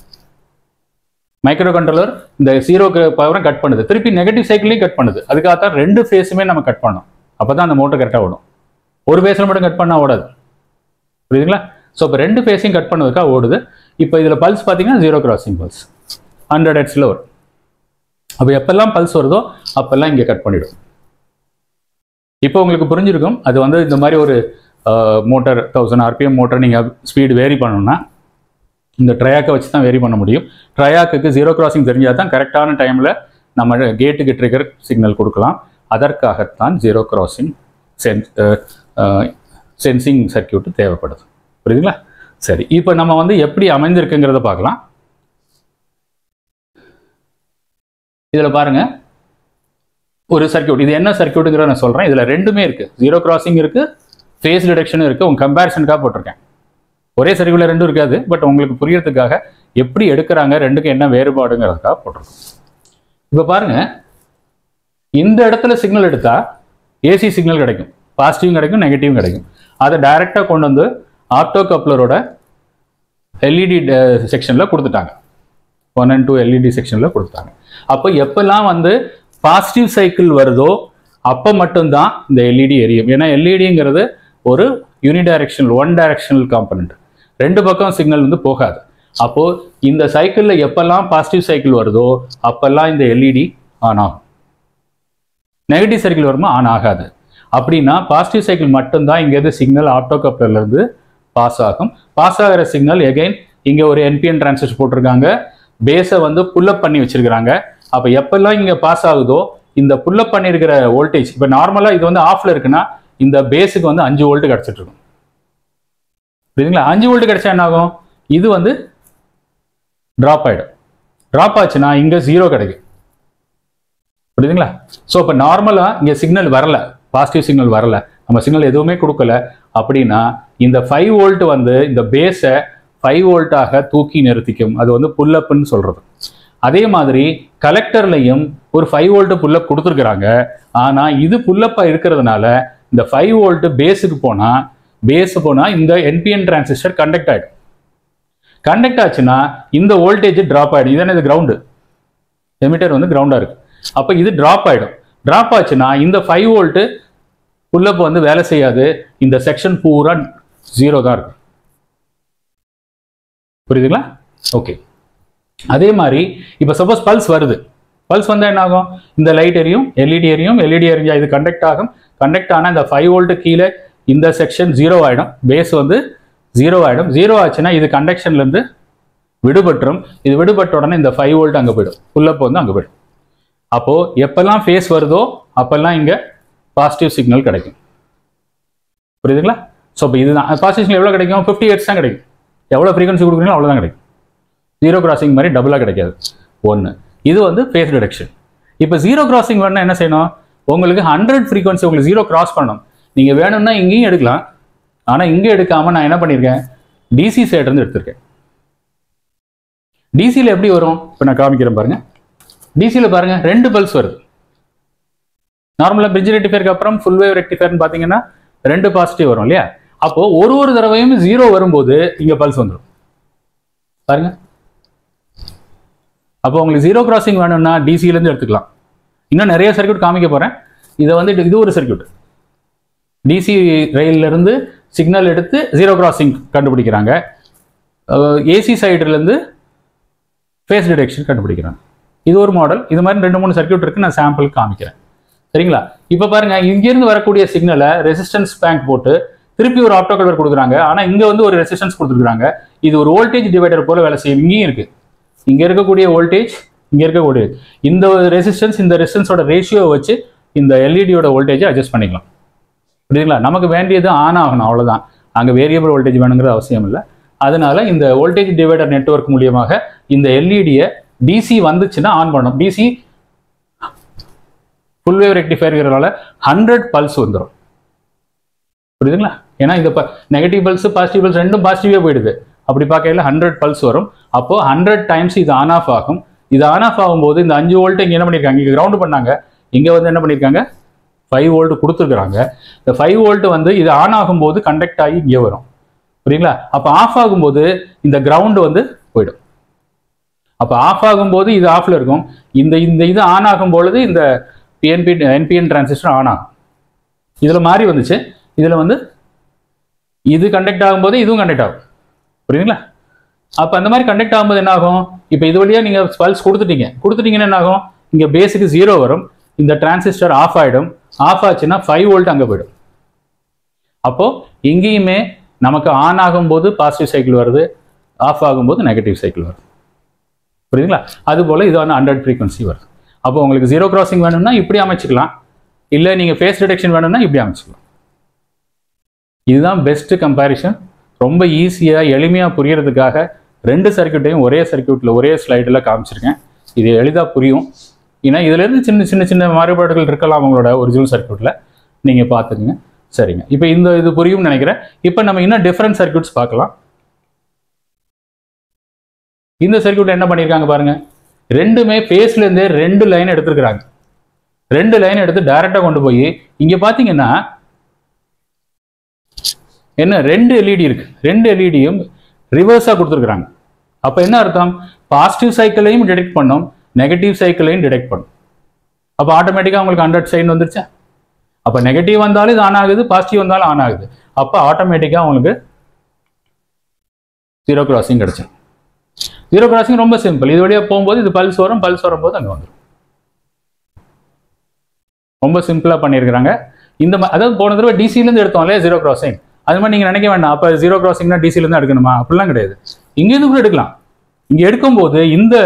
மைக்ரோ கண்ட்ரோலர் இந்த ஜீரோ பவரை கட் பண்ணுது, திருப்பி நெகட்டிவ் சைக்கிளையும் கட் பண்ணுது. அதுக்காகத்தான் 2 ஃபேஸுமே நம்ம கட் பண்ணோம். அப்போ தான் அந்த மோட்டர் கரெக்டாக ஓடும். ஒரு ஃபேஸில் மட்டும் கட் பண்ணால் ஓடாது. புரியுதுங்களா? ஸோ இப்போ 2 ஃபேஸையும் கட் பண்ணதுக்காக ஓடுது. இப்போ இதில் பல்ஸ் பார்த்தீங்கன்னா ஜீரோ கிராசிங் பல்ஸ் 100 ஹெர்ட்ஸில் வரும். அப்போ எப்பெல்லாம் பல்ஸ் வருதோ அப்பெல்லாம் இங்கே கட் பண்ணிவிடும். இப்போ உங்களுக்கு புரிஞ்சிருக்கும். அது வந்து இந்த மாதிரி ஒரு மோட்டர் 1000 RPM மோட்டர் நீங்கள் ஸ்பீடு வேரி பண்ணணும்னா இந்த ட்ரையாக்கை வச்சு தான் வேரி பண்ண முடியும். ட்ரையாக்குக்கு ஜீரோ கிராசிங் தெரிஞ்சால் தான் கரெக்டான டைமில் நம்ம கேட்டுக்கு ட்ரிகர் சிக்னல் கொடுக்கலாம். அதற்காகத்தான் ஜீரோ கிராசிங் சென்சிங் சர்க்கியூட் தேவைப்படுது. புரியுதுங்களா? சரி, இப்போ நம்ம வந்து எப்படி அமைந்திருக்குங்கிறத பார்க்கலாம். இதில் பாருங்க ஒரு சர்க்கியூட். இது என்ன சர்க்கியூட்டுங்கிற நான் சொல்கிறேன். இதில் 2மே இருக்குது. ஜீரோ கிராசிங் இருக்குது, ஃபேஸ் டிடெக்ஷனும் இருக்குது. உங்கள் கம்பேரிசனுக்காக போட்டிருக்கேன். ஒரே சர்க்கியூட்ல 2 இருக்காது. பட் உங்களுக்கு புரியறதுக்காக எப்படி எடுக்கிறாங்க, 2க்கும் என்ன வேறுபாடுங்கிறதுக்காக போட்டிருக்கோம். இப்போ பாருங்க, இந்த இடத்துல சிக்னல் எடுத்தா ஏசி சிக்னல் கிடைக்கும், பாசிட்டிவும் கிடைக்கும், நெகட்டிவும் கிடைக்கும். அதை டைரெக்டாக கொண்டு வந்து ஆப்டோ கப்ளரோட எல்இடி செக்ஷனில் கொடுத்துட்டாங்க. 1 and 2 எல்இடி செக்ஷனில் கொடுத்துட்டாங்க. அப்போ எப்பெல்லாம் வந்து பாசிட்டிவ் சைக்கிள் வருதோ அப்போ மட்டும்தான் இந்த எல்இடி எரியும். ஏன்னா எல்இடிங்கிறது ஒரு யூனிடைரக்ஷனல், 1 டைரக்ஷனல் காம்பனண்ட். 2 பக்கம் சிக்னல் வந்து போகாது. அப்போது இந்த சைக்கிளில் எப்பெல்லாம் பாசிட்டிவ் சைக்கிள் வருதோ அப்பெல்லாம் இந்த எல்இடி ஆன் ஆகும். நெகட்டிவ் சைக்கிள் வருமா ஆன் ஆகாது. அப்படின்னா பாசிட்டிவ் சைக்கிள் மட்டும்தான் இங்கேருந்து சிக்னல் ஆப்டோ கப்ளர்லேருந்து பாஸ் ஆகும். பாஸ் ஆகிற சிக்னல் எகைன் இங்கே ஒரு என்பிஎன் டிரான்சிஸ்டர் போட்டிருக்காங்க. பேஸை வந்து புல்லப் பண்ணி வச்சிருக்கிறாங்க. அப்போ எப்பெல்லாம் இங்கே பாஸ் ஆகுதோ இந்த புல்லப் பண்ணியிருக்கிற வோல்டேஜ், இப்போ நார்மலாக இது வந்து ஆஃப்ல இருக்குன்னா இந்த பேஸுக்கு வந்து 5 வோல்ட் கிடச்சிட்டு இருக்கும். புரியுதுங்களா? 5 வோல்ட் கிடைச்சா என்ன ஆகும்? இது வந்து ட்ராப் ஆகிடும். ட்ராப் ஆச்சுன்னா இங்கே 0 கிடைக்கும். புரியுதுங்களா? ஸோ இப்போ நார்மலாக இங்கே சிக்னல் வரல, பாசிட்டிவ் சிக்னல் வரல, நம்ம சிக்னல் எதுவுமே கொடுக்கல அப்படின்னா இந்த 5 வோல்ட் வந்து இந்த பேஸை 5 வோல்ட்டாக தூக்கி நிறுத்திக்கும். அது வந்து புல்லப்னு சொல்றது. அதே மாதிரி கலெக்டர்லையும் ஒரு 5 வோல்ட் புல்லப் கொடுத்துருக்குறாங்க. ஆனால் இது புல்லப்பாக இருக்கிறதுனால இந்த 5 வோல்ட் பேஸுக்கு போனால் இந்த என்பிஎன் டிரான்சிஸ்டர் கண்டக்ட் ஆகிடும். கண்டக்ட் ஆச்சுன்னா இந்த வோல்டேஜ் ட்ராப் ஆகிடும். இதுதானே இது கிரவுண்டு, எமிட்டர் வந்து கிரவுண்டாக இருக்குது. அப்போ இது ட்ராப் ஆகிடும். ட்ராப் ஆச்சுன்னா இந்த 5 வோல்ட் புல்லப் வந்து வேலை செய்யாது. இந்த செக்ஷன் பூரா 0 தான் இருக்கும். புரியுதுங்களா? ஓகே. அதே மாதிரி இப்போ சப்போஸ் பல்ஸ் வருது. பல்ஸ் வந்தால் என்ன ஆகும்? இந்த லைட் எரியும், எல்இடி எரிஞ்சா இது கண்டக்ட் ஆகும். கண்டக்ட் ஆனால் இந்த 5 வோல்ட் கீழே இந்த செக்ஷன் 0 ஆகிடும். பேஸ் வந்து 0 ஆகிடும். 0 ஆச்சுன்னா இது கண்டக்ஷன்லேருந்து விடுபட்டுரும். இது விடுபட்ட உடனே இந்த 5 வோல்ட் அங்கே போயிடும், புல்லப் வந்து அங்கே போயிடும். அப்போது எப்பெல்லாம் ஃபேஸ் வருதோ அப்போல்லாம் இங்கே பாசிட்டிவ் சிக்னல் கிடைக்கும். புரியுதுங்களா? ஸோ இப்போ இதுதான் பாசிட்டிவ் சிக்னல். எவ்வளோ கிடைக்கும்? 50 ஹெர்ட்ஸ் தான் கிடைக்கும். எவ்வளோ ஃப்ரீக்வன்சி கொடுக்குறீங்களோ அவ்வளோதான் கிடைக்கும். 0 கிராசிங் மாதிரி டபுளாக கிடைக்காது. ஒன்று இது வந்து ஃபேஸ் டிடெக்ஷன். இப்போ 0 கிராசிங் வேணும்னா என்ன செய்யணும்? உங்களுக்கு 100 ஃப்ரீக்வன்சி உங்களுக்கு 0 கிராஸ் பண்ணணும். நீங்கள் வேணும்னா இங்கேயும் எடுக்கலாம். ஆனால் இங்கே எடுக்காமல் நான் என்ன பண்ணியிருக்கேன்? டிசி சைட்லேருந்து எடுத்திருக்கேன். டிசியில் எப்படி வரும்? இப்போ நான் காமிக்கிறேன் பாருங்கள். டிசியில் பாருங்கள் 2 பல்ஸ் வருது. நார்மலாக பிரிட்ஜ் ரெக்டிஃபயருக்கு அப்புறம் ஃபுல் வேவ் ரெக்டிஃபயர்னு பார்த்தீங்கன்னா 2 பாசிட்டிவ் வரும் இல்லையா? அப்போது ஒரு தடவையும் 0 வரும்போது இங்கே பல்ஸ் வந்துடும் பாருங்க. அப்போ உங்களுக்கு 0 கிராசிங் வேணும்னா டிசியிலேருந்து எடுத்துக்கலாம். இன்னும் நிறைய சர்க்யூட் காமிக்க போகிறேன். இதை வந்து இது ஒரு சர்க்யூட். டிசி ரயிலிருந்து சிக்னல் எடுத்து 0 கிராசிங் கண்டுபிடிக்கிறாங்க. ஏசி சைடுலேருந்து ஃபேஸ் டிடெக்ஷன் கண்டுபிடிக்கிறாங்க. இது ஒரு மாடல். இது மாதிரி 2-3 சர்க்யூட் இருக்குது. நான் சாம்பிளுக்கு காமிக்கிறேன். சரிங்களா? இப்போ பாருங்க, இங்கிருந்து வரக்கூடிய சிக்னலை ரெசிஸ்டன்ஸ் பேங்க் போட்டு திருப்பி ஒரு ஆப்டோகல்வர் கொடுக்குறாங்க. ஆனால் இங்கே வந்து ஒரு ரெசிஸ்டன்ஸ் கொடுத்துருக்காங்க. இது ஒரு வோல்டேஜ் டிவைடர் போல வேலை செய்யும். இங்கேயும் இருக்கு. இங்கே இருக்கக்கூடிய வோல்டேஜ், இங்கே இருக்கக்கூடிய இந்த ரெசிஸ்டன்ஸ், இந்த ரெசிஸ்டன்ஸோட ரேஷியோ வச்சு இந்த எல்இடியோட வோல்டேஜை அட்ஜஸ்ட் பண்ணிக்கலாம். புரியுதுங்களா? நமக்கு வேண்டியது ஆன் ஆகணும், அவ்வளோதான். அங்கே வேரியபிள் வோல்டேஜ் வேணுங்கிற அவசியம் இல்லை. அதனால இந்த வோல்டேஜ் டிவைடர் நெட்வொர்க் மூலியமாக இந்த எல்இடியை டிசி வந்துச்சுன்னா ஆன் பண்ணணும். டிசி ஃபுல் வேவ் ரெக்டிஃபயர்ங்கிறதுனால 100 பல்ஸ் வந்துடும். புரியுதுங்களா? ஏன்னா இந்த நெகட்டிவ் பல்ஸ் பாசிட்டிவ் பல்ஸ் ரெண்டும் பாசிட்டிவாக போயிடுது. அப்படி பார்க்கல 100 பல்ஸ் வரும். அப்போது 100 டைம்ஸ் இது ஆன் ஆஃப் ஆகும். இது ஆன் ஆஃப் ஆகும்போது இந்த 5 வோல்ட் இங்கே என்ன பண்ணியிருக்காங்க? இங்கே கிரவுண்ட் பண்ணாங்க. இங்கே வந்து என்ன பண்ணியிருக்காங்க? 5 வோல்ட் கொடுத்துருக்குறாங்க. இந்த 5 வோல்ட் வந்து இது ஆன் ஆகும்போது கண்டக்ட் ஆகி இங்கே வரும். புரியுங்களா? அப்போ ஆஃப் ஆகும்போது இந்த கிரவுண்டு வந்து போயிடும். அப்போ ஆஃப் ஆகும்போது இது ஆஃப்ல இருக்கும். இந்த இது ஆன் ஆகும்பொழுது இந்த என்பிஎன் டிரான்சிஸ்டர் ஆன் ஆகும். இதில் மாறி வந்துச்சு. இதில் வந்து இது கண்டக்ட் ஆகும்போது இதுவும் கண்டக்ட் ஆகும். புரியுதுங்களா? அப்போ அந்த மாதிரி கண்டக்ட் ஆகும்போது என்ன ஆகும்? இப்போ இது வழியாக நீங்கள் பல்ஸ் கொடுத்துட்டீங்கன்னா என்ன ஆகும்? இங்கே பேஸுக்கு 0 வரும். இந்த டிரான்சிஸ்டர் ஆஃப் ஆகிடும். ஆஃப் ஆச்சுன்னா 5 வோல்ட் அங்கே போயிடும். அப்போது எங்கேயுமே நமக்கு ஆன் ஆகும்போது பாசிட்டிவ் சைக்கிள் வருது, ஆஃப் ஆகும்போது நெகட்டிவ் சைக்கிள் வருது. புரியுதுங்களா? அதுபோல் இது வந்து 100 ஃப்ரீக்வன்சி வருது. அப்போ உங்களுக்கு 0 கிராசிங் வேணும்னா இப்படி அமைச்சிக்கலாம். இல்லை நீங்கள் ஃபேஸ் டிடெக்ஷன் வேணும்னா இப்படி அமைச்சிக்கலாம். இதுதான் பெஸ்ட் கம்பேரிஷன். ரொம்ப ஈஸியாக எளிமையாக புரியறதுக்காக 2 சர்க்யூட்டையும் ஒரே சர்க்யூட்டில் ஒரே ஸ்லைடில் காமிச்சிருக்கேன். இது எளிதாக புரியும். ஏன்னா இதுலேருந்து சின்ன சின்ன மாறுபாடுகள் இருக்கலாம் உங்களோட ஒரிஜினல் சர்க்யூட்டில். நீங்கள் பார்த்துக்குங்க. சரிங்க, இப்போ இது புரியும்னு நினைக்கிறேன். இப்போ நம்ம இன்னும் டிஃப்ரெண்ட் சர்க்யூட்ஸ் பார்க்கலாம். இந்த சர்க்யூட் என்ன பண்ணியிருக்காங்க பாருங்க. ரெண்டுமே ஃபேஸ்லேருந்தே 2 லைன் எடுத்துருக்குறாங்க. 2 லைன் எடுத்து டைரெக்டாக கொண்டு போய் இங்கே பார்த்தீங்கன்னா என்ன 2 எல்இடி இருக்கு. 2 எல்இடியும் ரிவர்ஸாக கொடுத்துருக்குறாங்க. அப்போ என்ன அர்த்தம்? பாசிட்டிவ் சைக்கிளையும் டிடெக்ட் பண்ணும், நெகட்டிவ் சைக்கிளையும் டிடெக்ட் பண்ணும். அப்போ ஆட்டோமேட்டிக்காக உங்களுக்கு 100 சைன் வந்துருச்சா? அப்போ நெகட்டிவ் வந்தாலும் இது ஆன் ஆகுது, பாசிட்டிவ் வந்தாலும் ஆன் ஆகுது. அப்போ ஆட்டோமேட்டிக்காக உங்களுக்கு 0 கிராசிங் கிடைச்சிடும். 0 கிராசிங் ரொம்ப சிம்பிள். இது வழியாக போகும்போது இது பல்ஸ் வரும், பல்ஸ் வரும்போது அங்கே வந்துடும். ரொம்ப சிம்பிளாக பண்ணியிருக்கிறாங்க. அதாவது போன தடவை டிசிலேருந்து எடுத்தோம் இல்லையா 0 கிராசிங், அது மாதிரி நீங்கள் நினைக்க வேண்டாம். அப்போ 0 கிராசிங்னா டிசிலேருந்து எடுக்கணுமா? அப்படிலாம் கிடையாது. இங்கேருந்து கூட எடுக்கலாம். இங்கே எடுக்கும்போது இந்த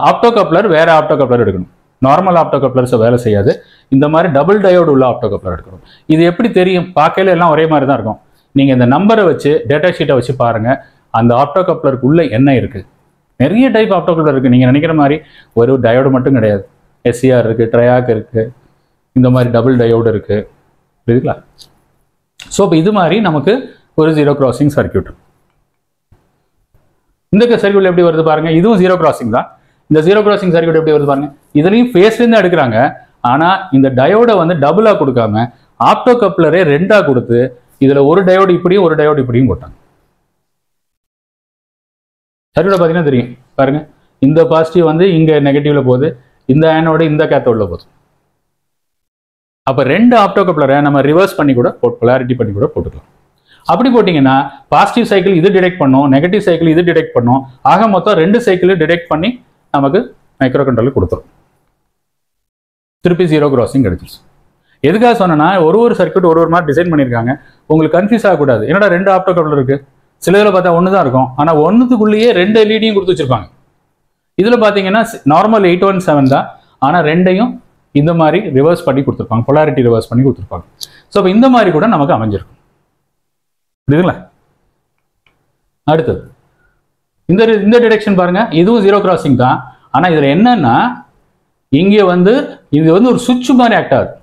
ஆப்டோ கப்ளர் வேற ஆப்டோ கப்ளர் எடுக்கணும். நார்மல் ஆப்டோ கப்ளர்ஸை வேலை செய்யாது. இந்த மாதிரி டபுள் டயோடு உள்ள ஆப்டோ கப்ளர் எடுக்கணும். இது எப்படி தெரியும்? பார்க்கல எல்லாம் ஒரே மாதிரி தான் இருக்கும். நீங்கள் இந்த நம்பரை வச்சு டேட்டா ஷீட்டை வச்சு பாருங்கள். அந்த ஆப்டோ கப்ளருக்குள்ளே என்ன இருக்குது? நிறைய டைப் ஆப்டோ கப்ளர் இருக்குது. நீங்கள் நினைக்கிற மாதிரி ஒரு டயோடு மட்டும் கிடையாது. எஸ்சிஆர் இருக்குது, ட்ரையாக் இருக்குது, இந்த மாதிரி டபுள் டயோடு இருக்குது. புரியுதுங்களா? ஸோ இப்போ இது மாதிரி நமக்கு ஒரு 0 கிராசிங் சர்க்யூட். இந்த சர்க்யூட் எப்படி வருது பாருங்கள். இதுவும் 0 கிராசிங் தான். இந்த ஜீரோ கிராசிங் சர்க்யூட் எப்படி வருது பாருங்க. இதுலயும் ஃபேஸ்லேருந்து எடுக்கிறாங்க. ஆனா இந்த டயோடை வந்து டபுளா கொடுக்காம ஆப்டோ கப்ளரே 2ஆ கொடுத்து இதுல ஒரு டயோடு இப்படியும் ஒரு டயோடு இப்படியும் போட்டாங்க. சர்க்யூட்டை பார்த்தீங்கன்னா தெரியும் பாருங்க. இந்த பாசிட்டிவ் வந்து இங்க நெகட்டிவ்ல போகுது, இந்த ஆனோட இந்த கேத்தோட்ல போகுது. அப்ப 2 ஆப்டோ கப்ளரை நம்ம ரிவர்ஸ் பண்ணி கூட பொலாரிட்டி பண்ணி கூட போட்டுக்கலாம். அப்படி போட்டிங்கன்னா பாசிட்டிவ் சைக்கிள் இது டிடெக்ட் பண்ணும், நெகட்டிவ் சைக்கிள் இது டிடெக்ட் பண்ணும். ஆக மொத்தம் 2 சைக்கிள் டிடெக்ட் பண்ணி நமக்கு மைக்ரோ கண்ட்ரோலர் கொடுத்துரும். திருப்பி ஜீரோ கிராசிங் கிடைச்சிருச்சு. எதுக்காக சொன்னா ஒரு சர்க்யூட் ஒரு மாதிரி டிசைன் பண்ணியிருக்காங்க. உங்களுக்கு கன்ஃபியூஸ் ஆகக்கூடாது. என்னடா 2 ஆப்டோ கப்ளர் இருக்கு, சில இதில் பார்த்தா 1 தான் இருக்கும். ஆனால் 1க்குள்ளேயே 2 எல்இடியும் கொடுத்து வச்சிருப்பாங்க. இதில் பார்த்தீங்கன்னா நார்மல் 817 தான், ஆனால் 2ஐயும் இந்த மாதிரி ரிவர்ஸ் பண்ணி கொடுத்துருப்பாங்க, பொலாரிட்டி ரிவர்ஸ் பண்ணி கொடுத்துருப்பாங்க. ஸோ இப்போ இந்த மாதிரி கூட நமக்கு அமைஞ்சிருக்கும். புரியுதுங்களா? அடுத்தது இந்த டிடெக்ஷன் பாருங்க, இதுவும் ஜீரோ கிராசிங் தான். ஆனால் இதில் என்னன்னா இங்கே வந்து இது வந்து ஒரு சுவிட்ச் மாதிரி ஆக்ட் ஆகுது.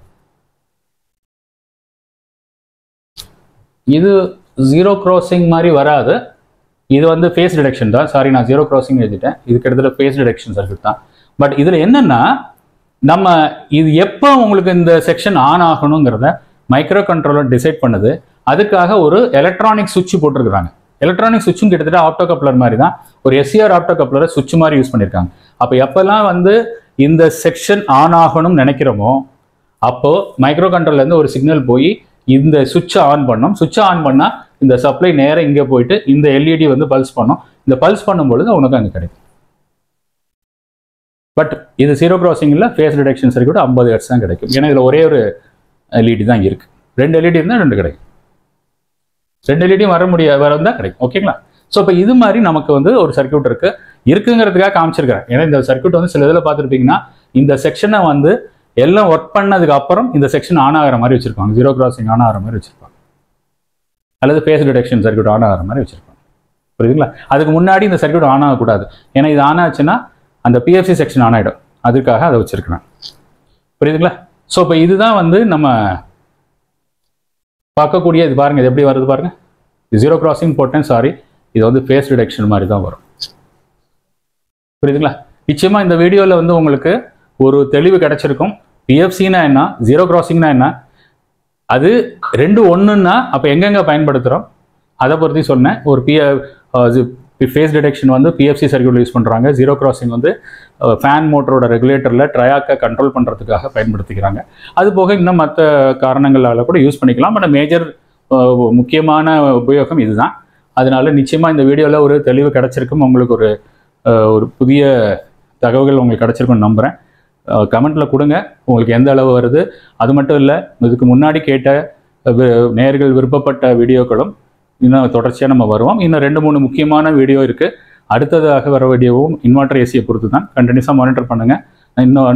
இது ஜீரோ கிராசிங் மாதிரி வராது, இது வந்து ஃபேஸ் டிடெக்ஷன் தான். சாரி, நான் ஜீரோ கிராசிங் எழுதிட்டேன். இதுக்கு இடத்துல ஃபேஸ் டிடெக்ஷன் சர்க்யூட் தான். பட் இதில் என்னன்னா நம்ம இது எப்போ உங்களுக்கு இந்த செக்ஷன் ஆன் ஆகணுங்கிறத மைக்ரோ கண்ட்ரோலர் டிசைட் பண்ணுது. அதுக்காக ஒரு எலக்ட்ரானிக் சுவிட்ச் போட்டிருக்கிறாங்க. எலக்ட்ரானிக் சுவிட்சும் கிட்டத்தட்ட ஆப்டோ கப்ளர் மாதிரி தான். ஒரு எஸ்சிஆர் ஆப்டோ கப்ளரை சுவிட்ச் மாதிரி யூஸ் பண்ணியிருக்காங்க. அப்போ எப்பெல்லாம் வந்து இந்த செக்ஷன் ஆன் ஆகணும்னு நினைக்கிறோமோ அப்போ மைக்ரோ கண்ட்ரோலர்லேருந்து ஒரு சிக்னல் போய் இந்த சுவிட்சை ஆன் பண்ணோம். சுவிட்சை ஆன் பண்ணால் இந்த சப்ளை நேரம் இங்கே போயிட்டு இந்த எல்இடி வந்து பல்ஸ் பண்ணும். இந்த பல்ஸ் பண்ணும்பொழுது உனக்கு அங்கே கிடைக்கும். பட் இது ஜீரோ கிராசிங்கில் ஃபேஸ் டிடெக்ஷன் சர்க்யூட் 50 ஹெர்ட்ஸ் தான் கிடைக்கும். ஏன்னா இதில் ஒரே ஒரு எல்இடி தான் இருக்கு. 2 எல்இடி இருந்தால் 2 கிடைக்கும். 2 எல்இடியும் வரதான் கிடைக்கும். ஓகேங்களா? ஸோ இப்போ இது மாதிரி நமக்கு வந்து ஒரு சர்க்யூட் இருக்குங்கிறதுக்காக காமிச்சிருக்கிறேன். ஏன்னா இந்த சர்க்யூட் வந்து சில இதில் பார்த்துருப்பீங்கன்னா இந்த செக்ஷனை வந்து எல்லாம் ஒர்க் பண்ணதுக்கு அப்புறம் இந்த செக்ஷன் ஆன் ஆகிற மாதிரி வச்சிருப்பாங்க. ஜீரோ கிராசிங் ஆன் ஆகிற மாதிரி வச்சிருப்பாங்க, அல்லது ஃபேஸ் டிடெக்ஷன் சர்க்யூட் ஆன் ஆகிற மாதிரி வச்சிருப்பாங்க. புரியுதுங்களா? அதுக்கு முன்னாடி இந்த சர்க்யூட் ஆன் ஆகக்கூடாது. ஏன்னா இது ஆன் ஆச்சுன்னா அந்த பிஎஃப்சி செக்ஷன் ஆன் ஆகிடும். அதுக்காக அதை வச்சிருக்கிறேன். புரியுதுங்களா? ஸோ இப்போ இதுதான் வந்து நம்ம பார்க்கக்கூடிய இது. பாருங்க, இது எப்படி வருது பாருங்க. ஜீரோ கிராசிங் போட்டேன், சாரி, இது வந்து ஃபேஸ் டிடெக்ஷன் மாதிரி தான் வரும். புரியுதுங்களா? நிச்சயமா இந்த வீடியோவில் வந்து உங்களுக்கு ஒரு தெளிவு கிடைச்சிருக்கும். பிஎஃப்சின்னா என்ன, ஜீரோ கிராசிங்னா என்ன, அது 2 ஒன்றுன்னா அப்போ எங்கெங்கே பயன்படுத்துகிறோம் அதை பொறுத்து சொன்னேன். ஒரு ஃபேஸ் டிடெக்ஷன் வந்து பிஎஃப்சி சர்க்யூட் யூஸ் பண்ணுறாங்க. ஜீரோ கிராசிங் வந்து ஃபேன் மோட்டரோட ரெகுலேட்டரில் ட்ரையாக்கை கண்ட்ரோல் பண்ணுறதுக்காக பயன்படுத்திக்கிறாங்க. அது போக இன்னும் மற்ற காரணங்களால் கூட யூஸ் பண்ணிக்கலாம். பட் மேஜர் முக்கியமான உபயோகம் இதுதான். அதனால நிச்சயமாக இந்த வீடியோவில் ஒரு தெளிவு கிடைச்சிருக்கும். உங்களுக்கு ஒரு புதிய தகவல்கள் உங்களுக்கு கிடைச்சிருக்கும்னு நம்புகிறேன். கமெண்ட்டில் கொடுங்க உங்களுக்கு எந்த அளவு வருது. அது மட்டும் இல்லை, இதுக்கு முன்னாடி கேட்ட நேயர்கள் விருப்பப்பட்ட வீடியோக்களும் இன்னும் தொடர்ச்சியாக நம்ம வருவோம். இன்னும் 2-3 முக்கியமான வீடியோ இருக்குது. அடுத்ததாக வர வீடியோவும் இன்வெர்ட்டர் ஏசியை பொறுத்து தான். கண்டினியூஸாக மானிட்டர் பண்ணுங்கள்.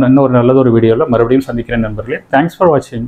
இன்னொரு நல்லதொரு வீடியோவில் மறுபடியும் சந்திக்கிறேன் நண்பர்களே. தேங்க்ஸ் ஃபார் வாட்சிங்.